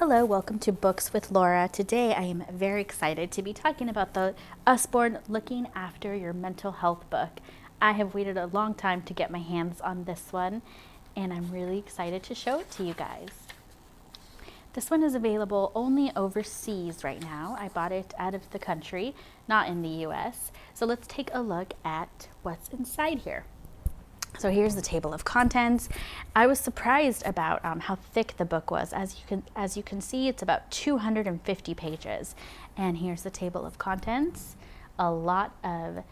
Hello, welcome to Books with Laura. Today I am very excited to be talking about the Usborne Looking After Your Mental Health book. I have waited a long time to get my hands on this one, and I'm really excited to show it to you guys. This one is available only overseas right now. I bought it out of the country, not in the US. So let's take a look at what's inside here. So here's the table of contents. I was surprised about how thick the book was. As you can see, it's about 250 pages. And here's the table of contents. A lot of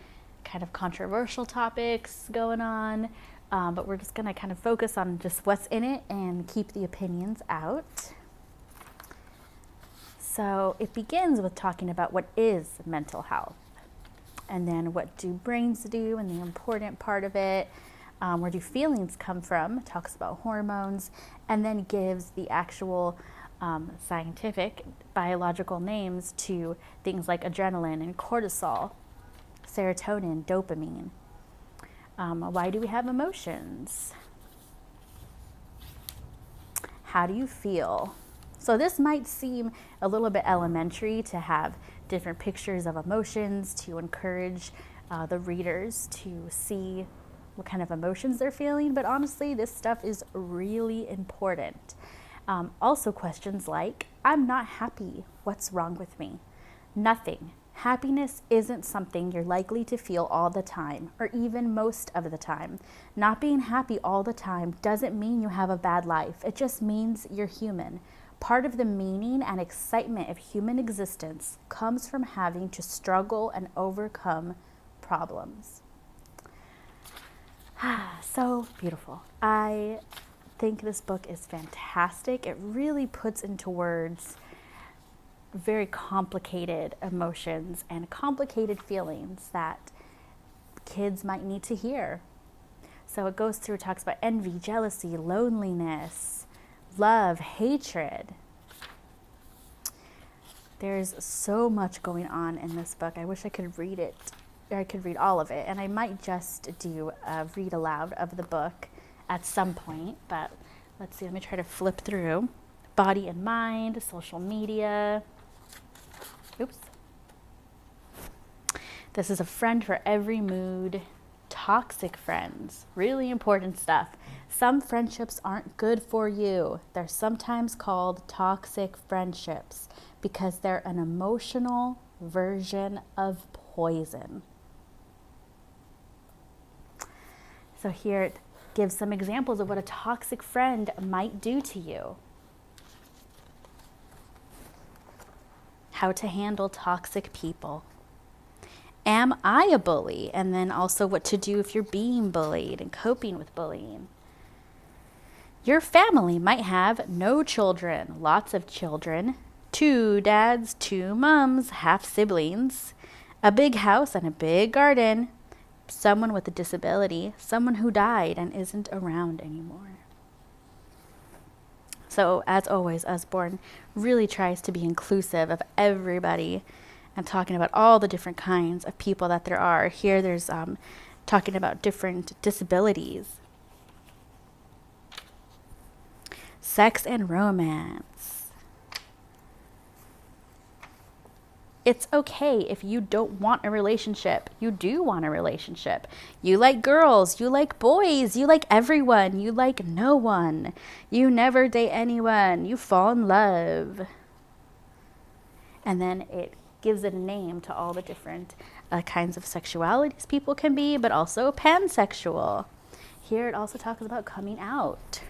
kind of controversial topics going on, but we're just gonna kind of focus on just what's in it and keep the opinions out. So it begins with talking about what is mental health, and then what do brains do and the important part of it. Where do feelings come from? It talks about hormones, and then gives the actual scientific biological names to things like adrenaline and cortisol, serotonin, dopamine. Why do we have emotions? How do you feel? So this might seem a little bit elementary to have different pictures of emotions to encourage the readers to see what kind of emotions they're feeling, but honestly, this stuff is really important. Also questions like, I'm not happy, what's wrong with me? Nothing. Happiness isn't something you're likely to feel all the time, or even most of the time. Not being happy all the time doesn't mean you have a bad life. It just means you're human. Part of the meaning and excitement of human existence comes from having to struggle and overcome problems. So beautiful. I think this book is fantastic. It really puts into words very complicated emotions and complicated feelings that kids might need to hear. So it goes through, talks about envy, jealousy, loneliness, love, hatred. There's so much going on in this book. I wish I could read it. I could read all of it, and I might just do a read aloud of the book at some point, but let's see, let me try to flip through. Body and mind, social media. Oops. This is a friend for every mood. Toxic friends, really important stuff. Some friendships aren't good for you. They're sometimes called toxic friendships because they're an emotional version of poison. So here it gives some examples of what a toxic friend might do to you. How to handle toxic people. Am I a bully? And then also what to do if you're being bullied and coping with bullying. Your family might have no children, lots of children, 2 dads, 2 moms, half siblings, a big house and a big garden, someone with a disability, someone who died and isn't around anymore. So as always, Usborne really tries to be inclusive of everybody and talking about all the different kinds of people that there are. Here there's talking about different disabilities. Sex and romance. It's okay if you don't want a relationship. You do want a relationship. You like girls, you like boys, you like everyone, you like no one. You never date anyone, you fall in love. And then it gives it a name to all the different kinds of sexualities people can be, but also pansexual. Here it also talks about coming out.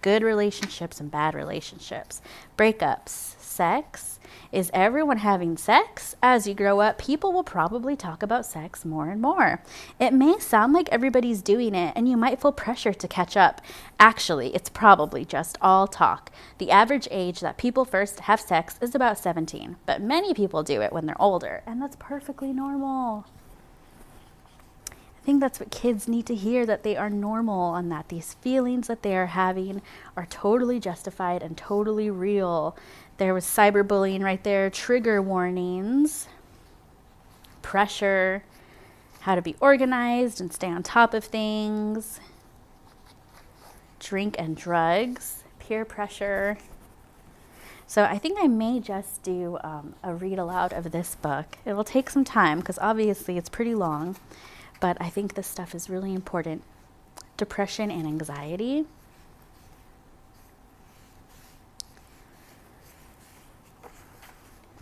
Good relationships and bad relationships. Breakups, sex. Is everyone having sex? As you grow up, people will probably talk about sex more and more. It may sound like everybody's doing it, and you might feel pressure to catch up. Actually, it's probably just all talk. The average age that people first have sex is about 17, but many people do it when they're older, and that's perfectly normal. I think that's what kids need to hear, that they are normal and that these feelings that they are having are totally justified and totally real. There was cyberbullying right there, trigger warnings, pressure, how to be organized and stay on top of things, drink and drugs, peer pressure. So I think I may just do a read aloud of this book. It will take some time because obviously it's pretty long, but I think this stuff is really important. Depression and anxiety.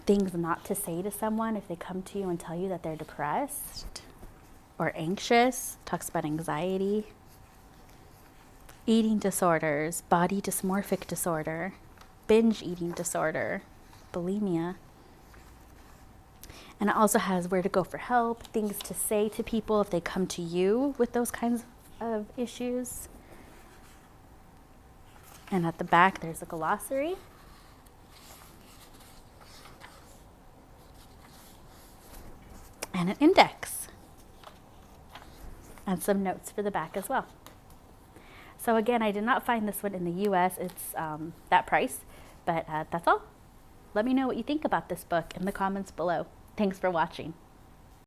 Things not to say to someone if they come to you and tell you that they're depressed or anxious. Talks about anxiety. Eating disorders, body dysmorphic disorder, binge eating disorder, bulimia. And it also has where to go for help, things to say to people if they come to you with those kinds of issues. And at the back, there's a glossary. And an index. And some notes for the back as well. So again, I did not find this one in the US. It's that price, but that's all. Let me know what you think about this book in the comments below. Thanks for watching.